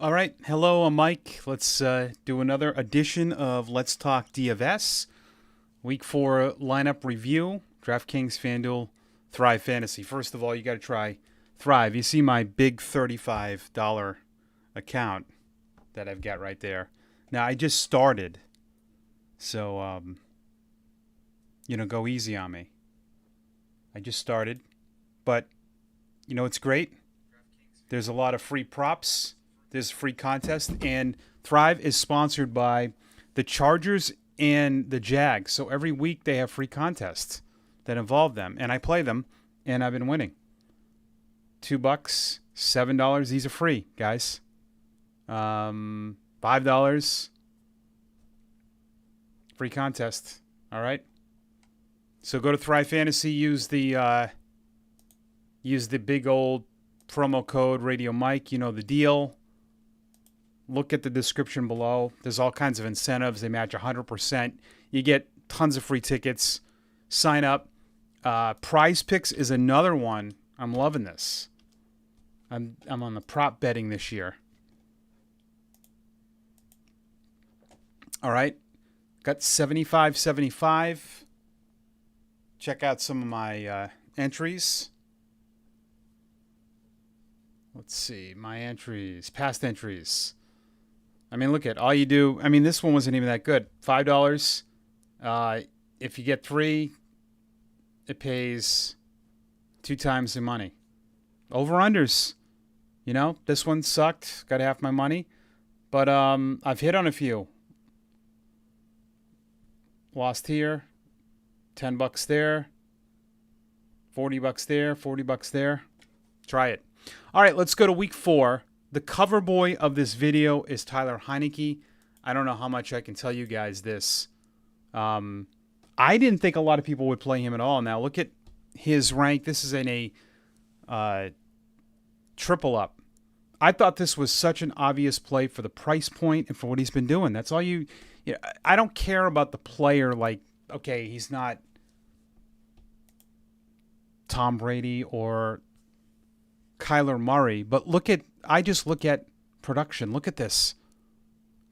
All right. Hello, I'm Mike. Let's do another edition of Let's Talk DFS. Week 4 lineup review. DraftKings, FanDuel, ThriveFantasy. First of all, you got to try Thrive. You see my big $35 account that I've got right there. Now, I just started. So, go easy on me. I just started. But, it's great. There's a lot of free props. There's a free contest, and Thrive is sponsored by the Chargers and the Jags. So every week they have free contests that involve them, and I play them, and I've been winning. $2, $7. These are free, guys. $5. Free contest. All right. So go to Thrive Fantasy. Use the big old promo code Radio Mike. You know the deal. Look at the description below. There's all kinds of incentives. They match 100%. You get tons of free tickets. Sign up. Prize Picks is another one. I'm loving this. I'm on the prop betting this year. All right. Got 75-75. Check out some of my entries. Let's see. My entries. Past entries. I mean, look at all you do. I mean, this one wasn't even that good. $5. If you get 3, it pays 2 times the money. Over-unders. This one sucked. Got half my money. But I've hit on a few. Lost here. $10 there. $40 there. $40 there. Try it. All right, let's go to week 4. The cover boy of this video is Tyler Heinicke. I don't know how much I can tell you guys this. I didn't think a lot of people would play him at all. Now look at his rank. This is in a triple up. I thought this was such an obvious play for the price point and for what he's been doing. That's all you know, I don't care about the player. Like, okay, he's not Tom Brady or Kyler Murray, but I just look at production. Look at this.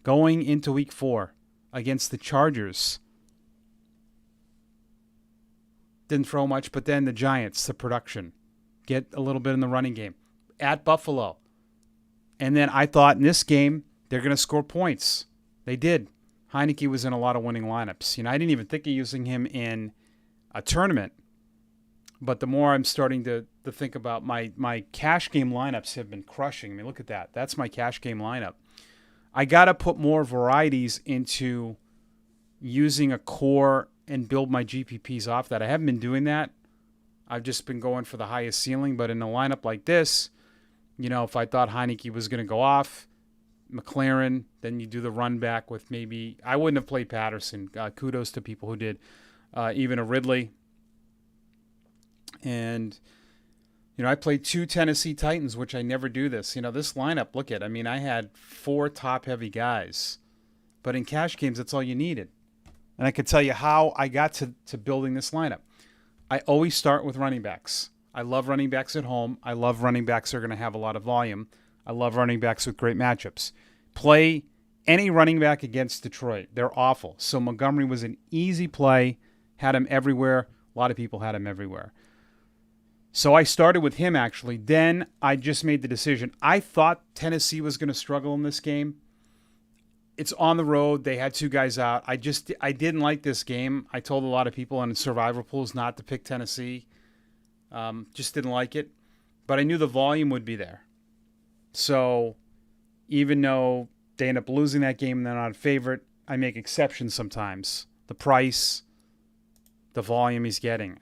Going into week 4 against the Chargers. Didn't throw much, but then the Giants, the production. Get a little bit in the running game. At Buffalo. And then I thought in this game, they're going to score points. They did. Heinicke was in a lot of winning lineups. I didn't even think of using him in a tournament. But the more I'm starting to think about my cash game lineups have been crushing. I mean, look at that. That's my cash game lineup. I got to put more varieties into using a core and build my GPPs off that. I haven't been doing that. I've just been going for the highest ceiling. But in a lineup like this, if I thought Heinicke was going to go off, McLaren, then you do the run back with maybe, I wouldn't have played Patterson. Kudos to people who did. Even a Ridley. And, I played 2 Tennessee Titans, which I never do this. This lineup, look at, I had 4 top-heavy guys. But in cash games, that's all you needed. And I could tell you how I got to building this lineup. I always start with running backs. I love running backs at home. I love running backs that are going to have a lot of volume. I love running backs with great matchups. Play any running back against Detroit. They're awful. So Montgomery was an easy play. Had him everywhere. A lot of people had him everywhere. So I started with him, actually. Then I just made the decision. I thought Tennessee was going to struggle in this game. It's on the road. They had 2 guys out. I didn't like this game. I told a lot of people on survivor pools not to pick Tennessee. Just didn't like it. But I knew the volume would be there. So even though they end up losing that game and they're not a favorite, I make exceptions sometimes. The price, the volume he's getting.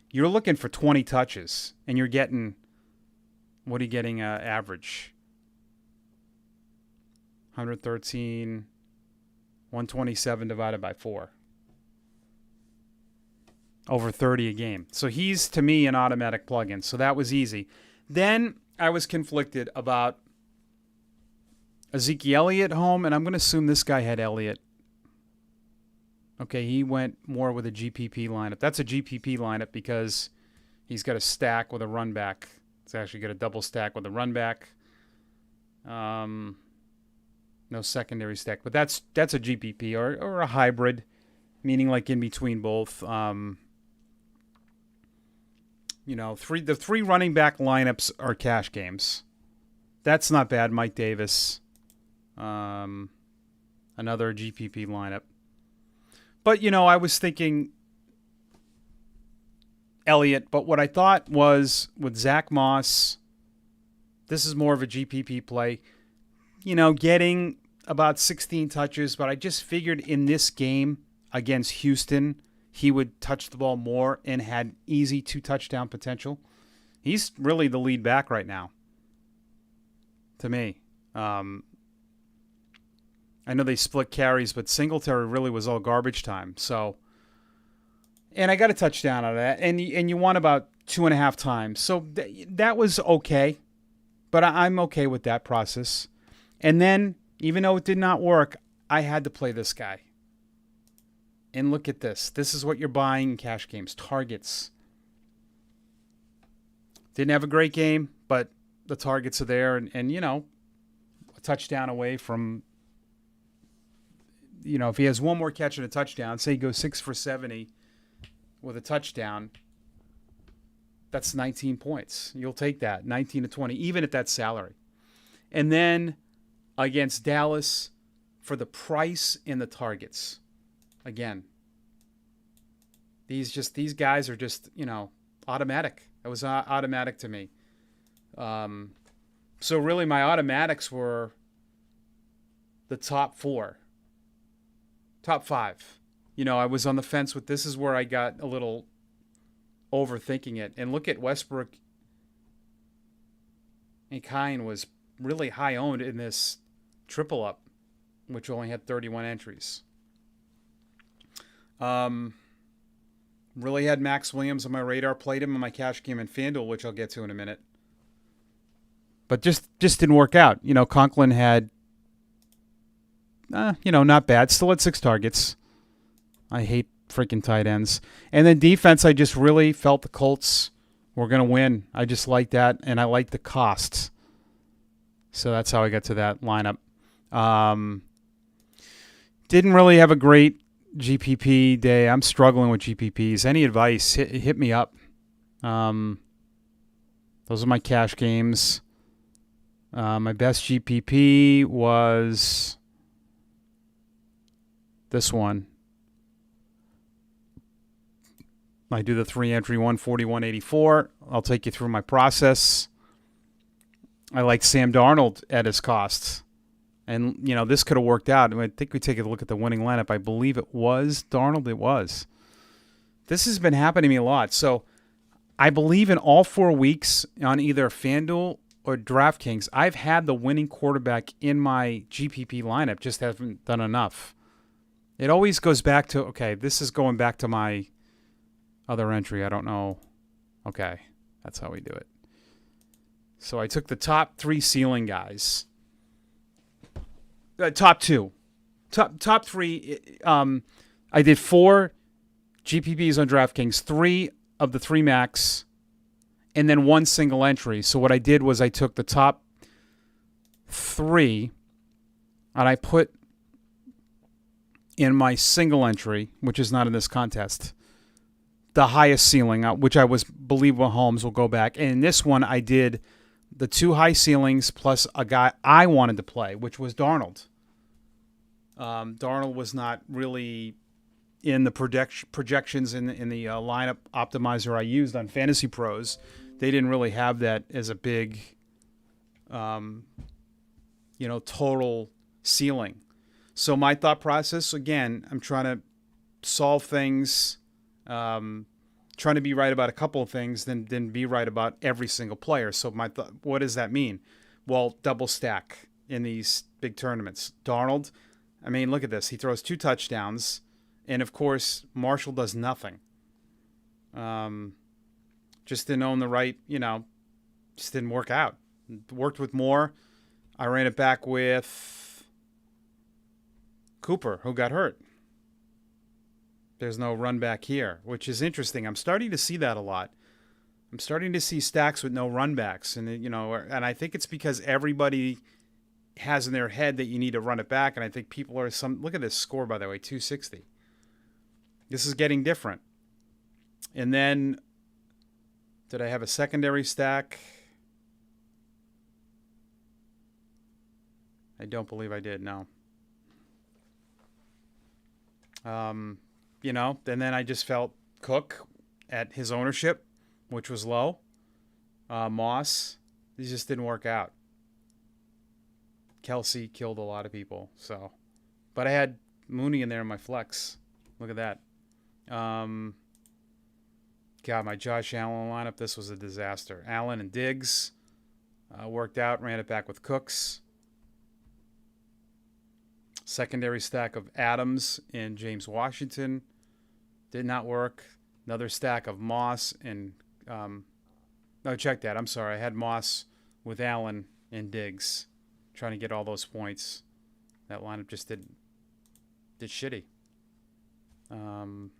You're looking for 20 touches, and you're getting, what are you getting average? 113, 127 divided by 4. Over 30 a game. So he's, to me, an automatic plug-in. So that was easy. Then I was conflicted about Ezekiel Elliott home, and I'm going to assume this guy had Elliott. Okay, he went more with a GPP lineup. That's a GPP lineup because he's got a stack with a run back. It's actually got a double stack with a run back. No secondary stack, but that's a GPP or a hybrid, meaning like in between both. The three running back lineups are cash games. That's not bad. Mike Davis, another GPP lineup. But, I was thinking Elliott. But what I thought was with Zack Moss, this is more of a GPP play. Getting about 16 touches. But I just figured in this game against Houston, he would touch the ball more and had easy 2-touchdown potential. He's really the lead back right now, to me. I know they split carries, but Singletary really was all garbage time. So, and I got a touchdown out of that, and you won about 2.5 times. So that was okay, but I'm okay with that process. And then, even though it did not work, I had to play this guy. And look at this. This is what you're buying in cash games. Targets. Didn't have a great game, but the targets are there. And a touchdown away from, if he has one more catch and a touchdown, say he goes 6 for 70 with a touchdown, that's 19 points. You'll take that, 19 to 20, even at that salary. And then against Dallas, for the price and the targets. Again, these guys are just, automatic. It was automatic to me. So really my automatics were the top 5. I was on the fence with this is where I got a little overthinking it. And look at Westbrook and Kine was really high owned in this triple up, which only had 31 entries. Really had Max Williams on my radar. Played him on my cash game in FanDuel, which I'll get to in a minute. But just didn't work out. Conklin had, not bad. Still had 6 targets. I hate freaking tight ends. And then defense, I just really felt the Colts were going to win. I just liked that, and I liked the costs. So that's how I got to that lineup. Didn't really have a great GPP day. I'm struggling with GPPs. Any advice, hit me up. Those are my cash games. My best GPP was this one. I do the 3-entry 141.84. I'll take you through my process. I like Sam Darnold at his costs. And, this could have worked out. I think we take a look at the winning lineup. I believe it was Darnold. It was. This has been happening to me a lot. So I believe in all 4 weeks on either FanDuel or DraftKings, I've had the winning quarterback in my GPP lineup, just haven't done enough. It always goes back to, okay, this is going back to my other entry. I don't know. Okay, that's how we do it. So I took the top 3 ceiling guys. Top 2. Top 3. I did 4 GPPs on DraftKings, 3 of the 3 max, and then 1 single entry. So what I did was I took the top 3 and I put in my single entry, which is not in this contest, the highest ceiling, which I believe Mahomes will go back. And in this one, I did the 2 high ceilings plus a guy I wanted to play, which was Darnold. Darnold was not really in the projections in the lineup optimizer I used on Fantasy Pros. They didn't really have that as a big, total ceiling. So my thought process, again, I'm trying to solve things, trying to be right about a couple of things, then be right about every single player. So what does that mean? Well, double stack in these big tournaments. Darnold, I mean, look at this. He throws 2 touchdowns, and of course, Marshall does nothing. Just didn't own the right, just didn't work out. Worked with Moore. I ran it back with Cooper, who got hurt. There's no run back here, which is interesting. I'm starting to see that a lot. I'm starting to see stacks with no run backs. And, and I think it's because everybody has in their head that you need to run it back. And I think people are look at this score, by the way, 260. This is getting different. And then, did I have a secondary stack? I don't believe I did, no. And then I just felt Cook at his ownership, which was low. Moss, these just didn't work out. Kelsey killed a lot of people, so. But I had Mooney in there in my flex. Look at that. God, my Josh Allen lineup, this was a disaster. Allen and Diggs worked out, ran it back with Cooks. Secondary stack of Adams and James Washington did not work. Another stack of Moss and no, check that. I'm sorry. I had Moss with Allen and Diggs, trying to get all those points. That lineup just did shitty. And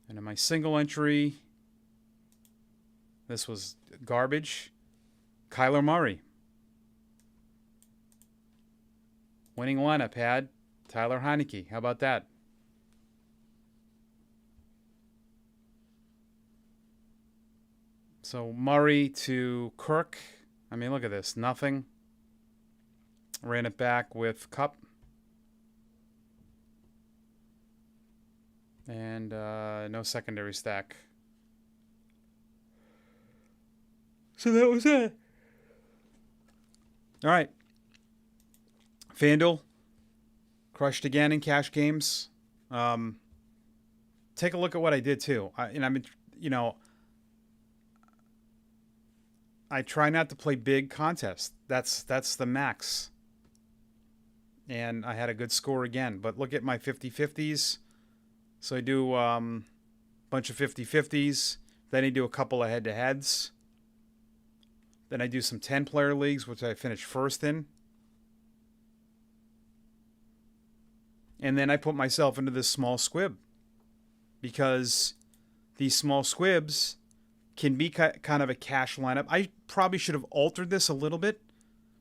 in my single entry, this was garbage. Kyler Murray. Winning lineup had Tyler Heineke. How about that? So Murray to Kirk. I mean, look at this. Nothing. Ran it back with Cup. And no secondary stack. So that was it. All right. FanDuel crushed again in cash games. Take a look at what I did too. I try not to play big contests. That's the max. And I had a good score again. But look at my 50-50s. So I do a bunch of 50-50s. Then I do a couple of head-to-heads. Then I do some 10-player leagues, which I finished first in. And then I put myself into this small squib. Because these small squibs can be kind of a cash lineup. I probably should have altered this a little bit.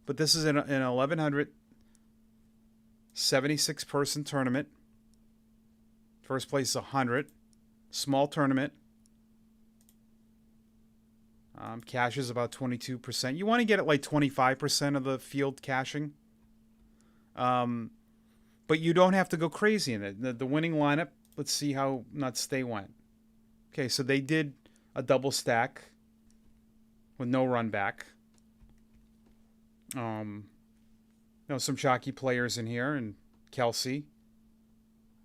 But this is an 1,176-person tournament. First place is 100. Small tournament. Cash is about 22%. You want to get it like 25% of the field cashing. But you don't have to go crazy in it. The winning lineup, let's see how nuts they went. Okay, so they did a double stack with no run back. Some chalky players in here, and Kelsey,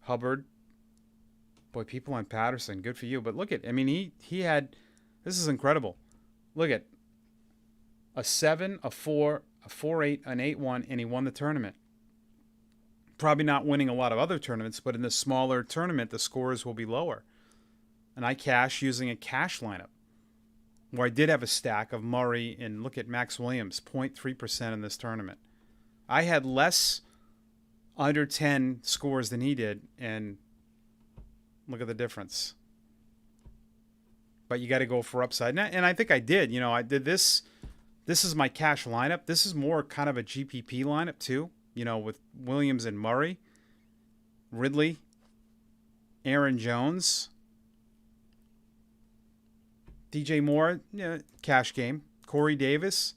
Hubbard. Boy, people on Patterson, good for you. But look at, he had, this is incredible. Look at a 7, a 4, a 4-8, an 8-1, and he won the tournament. Probably not winning a lot of other tournaments, but in the smaller tournament, the scores will be lower. And I cash using a cash lineup, where I did have a stack of Murray, and look at Max Williams, 0.3% in this tournament. I had less under 10 scores than he did, and look at the difference. But you got to go for upside. And I think I did. I did this. This is my cash lineup. This is more kind of a GPP lineup too. With Williams and Murray, Ridley, Aaron Jones, DJ Moore, cash game. Corey Davis,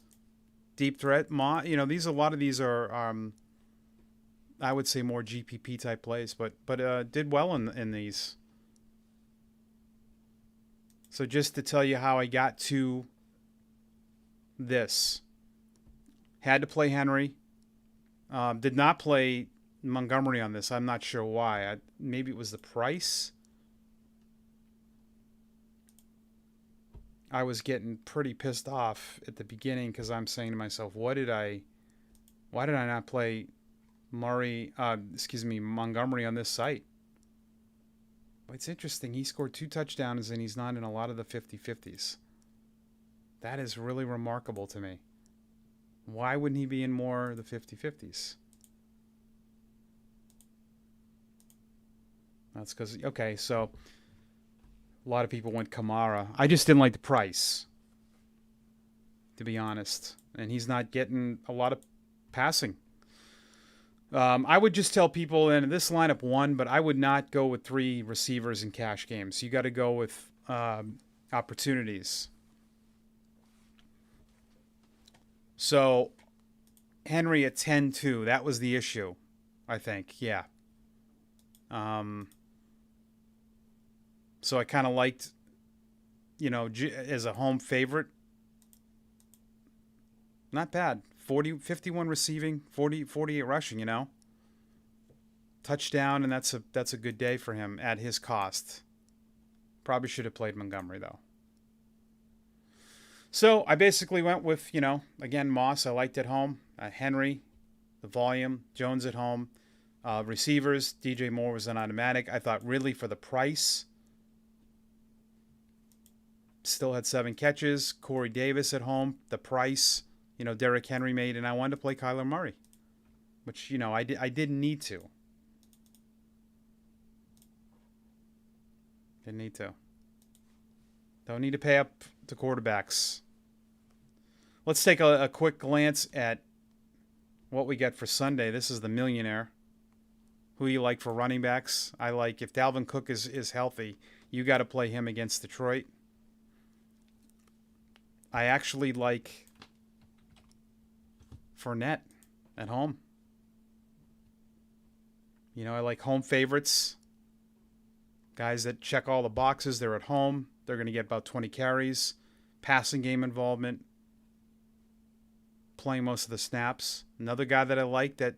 deep threat. A lot of these are, I would say, more GPP type plays, but did well in these. So just to tell you how I got to this, had to play Henry. Did not play Montgomery on this. I'm not sure why. Maybe it was the price. I was getting pretty pissed off at the beginning because I'm saying to myself, why did I not play Montgomery on this site? But it's interesting. He scored 2 touchdowns and he's not in a lot of the 50-50s. That is really remarkable to me. Why wouldn't he be in more of the 50-50s? That's because, okay, so a lot of people went Kamara. I just didn't like the price, to be honest. and he's not getting a lot of passing. I would just tell people, and this lineup won, but I would not go with 3 receivers in cash games. You got to go with opportunities. So Henry at 10-2, that was the issue, I think. Yeah. So I kind of liked, as a home favorite. Not bad. 51 receiving, 48 rushing, Touchdown, and that's a good day for him at his cost. Probably should have played Montgomery, though. So I basically went with, again, Moss I liked at home. Henry, the volume. Jones at home. Receivers, DJ Moore was an automatic. I thought Ridley for the price. Still had 7 catches. Corey Davis at home. The price, Derrick Henry made. And I wanted to play Kyler Murray, which, I didn't need to. Didn't need to. Don't need to pay up to quarterbacks. Let's take a quick glance at what we get for Sunday. This is the millionaire. Who you like for running backs? I like, if Dalvin Cook is healthy, you got to play him against Detroit. I actually like Fournette at home. I like home favorites. Guys that check all the boxes, they're at home. They're going to get about 20 carries. Passing game involvement. Playing most of the snaps. Another guy that I like that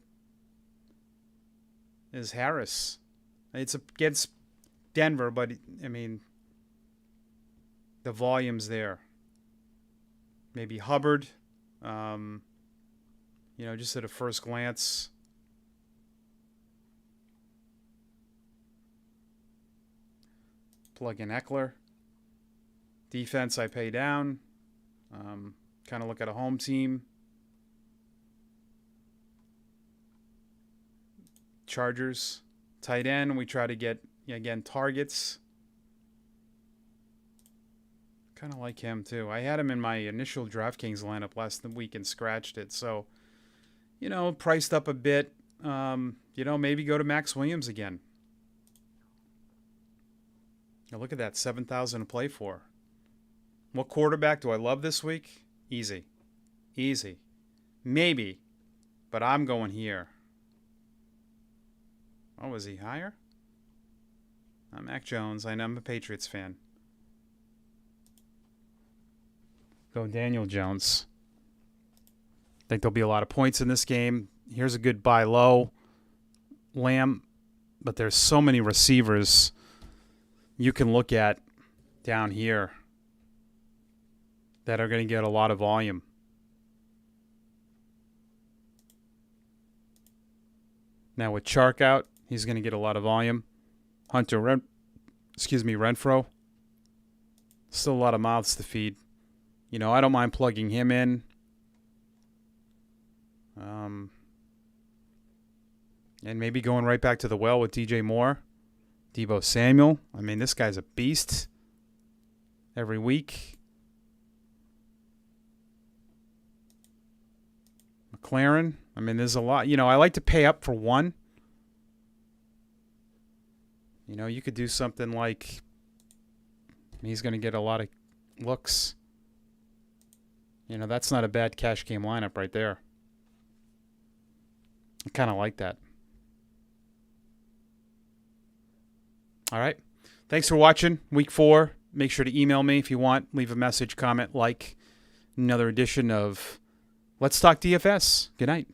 is Harris. It's against Denver, but, the volume's there. Maybe Hubbard. Just at a first glance. Plug in Eckler. Defense, I pay down. Kind of look at a home team. Chargers. Tight end, we try to get, again, targets. Kind of like him, too. I had him in my initial DraftKings lineup last week and scratched it. So, priced up a bit. Maybe go to Max Williams again. Now look at that, 7,000 to play for. What quarterback do I love this week? Easy. Maybe, but I'm going here. Oh, is he higher? I'm Mac Jones. I'm a Patriots fan. Go Daniel Jones. Think there'll be a lot of points in this game. Here's a good buy low. Lamb, but there's so many receivers you can look at down here that are going to get a lot of volume. Now with Chark out, he's going to get a lot of volume. Renfro. Still a lot of mouths to feed. I don't mind plugging him in. And maybe going right back to the well with DJ Moore. Deebo Samuel. This guy's a beast every week. McLaren. There's a lot. I like to pay up for one. You could do something like he's going to get a lot of looks. That's not a bad cash game lineup right there. I kind of like that. All right. Thanks for watching Week 4. Make sure to email me if you want. Leave a message, comment, like. Another edition of Let's Talk DFS. Good night.